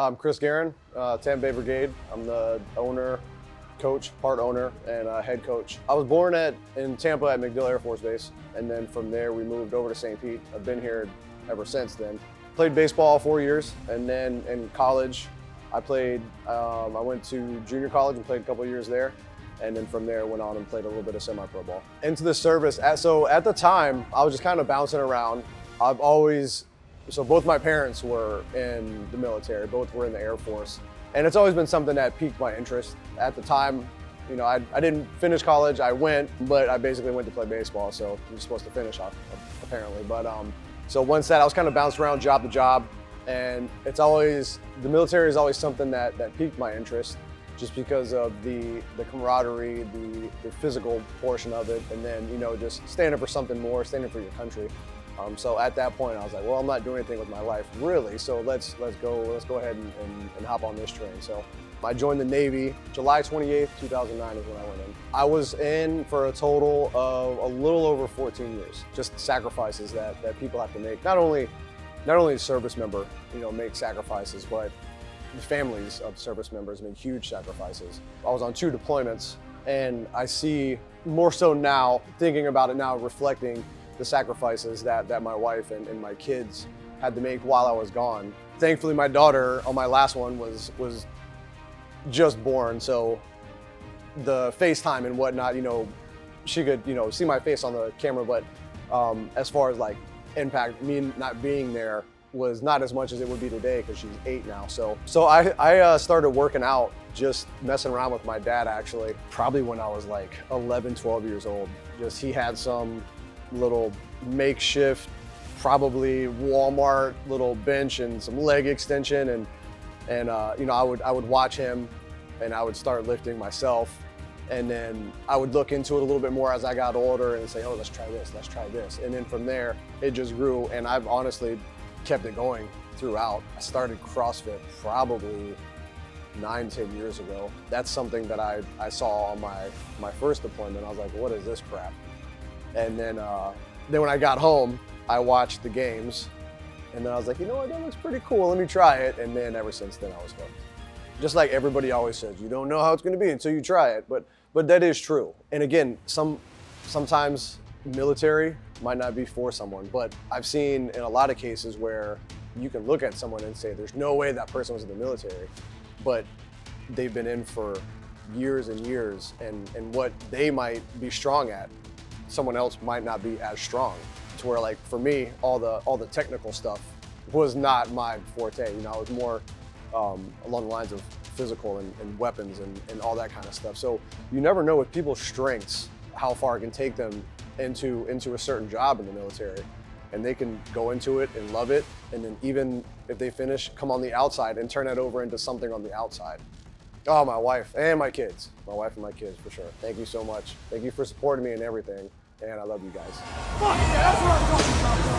I'm Chris Garrand, Tampa Bay Brigade. I'm the owner, coach, part owner, and head coach. I was born in Tampa at MacDill Air Force Base, and then from there we moved over to St. Pete. I've been here ever since then. Played baseball 4 years, and then in college I went to junior college and played a couple years there, and then from there went on and played a little bit of semi-pro ball. Into the service, so at the time I was just kind of bouncing around. So both my parents were in the military, both were in the Air Force. And it's always been something that piqued my interest. At the time, you know, I didn't finish college, I went, but I basically went to play baseball, so you're supposed to finish off, apparently. But so once that, I was kind of bounced around job to job, and the military is always something that piqued my interest, just because of the camaraderie, the physical portion of it, and then, you know, just standing for something more, standing for your country. So at that point, I was like, well, I'm not doing anything with my life, really. So let's go ahead and hop on this train. So I joined the Navy July 28th, 2009 is when I went in. I was in for a total of a little over 14 years. Just sacrifices that people have to make. Not only service member, you know, make sacrifices, but the families of service members make huge sacrifices. I was on 2 deployments, and I see more so now, thinking about it now, reflecting the sacrifices that my wife and my kids had to make while I was gone. Thankfully, my daughter on my last one was just born, so the FaceTime and whatnot, you know, she could, you know, see my face on the camera, but as far as like impact, me not being there was not as much as it would be today, because she's 8 now. So I started working out, just messing around with my dad, actually, probably when I was like 11, 12 years old. Just he had some little makeshift, probably Walmart little bench and some leg extension, and you know, I would watch him, and I would start lifting myself, and then I would look into it a little bit more as I got older and say, oh, let's try this, and then from there it just grew, and I've honestly kept it going throughout. I started CrossFit probably 9-10 years ago. That's something that I saw on my first deployment. I was like, what is this crap? And then when I got home, I watched the games, and then I was like, you know what, that looks pretty cool, let me try it. And then ever since then, I was hooked. Just like everybody always says, you don't know how it's gonna be until you try it, but that is true. And again, sometimes military might not be for someone, but I've seen in a lot of cases where you can look at someone and say, there's no way that person was in the military, but they've been in for years and years, and what they might be strong at, someone else might not be as strong. To where, like, for me, all the technical stuff was not my forte. You know, I was more along the lines of physical and weapons and all that kind of stuff. So you never know with people's strengths how far it can take them into a certain job in the military. And they can go into it and love it, and then even if they finish, come on the outside and turn that over into something on the outside. Oh, my wife and my kids. My wife and my kids, for sure. Thank you so much. Thank you for supporting me and everything. And I love you guys. Fuck yeah, that's what I'm talking about.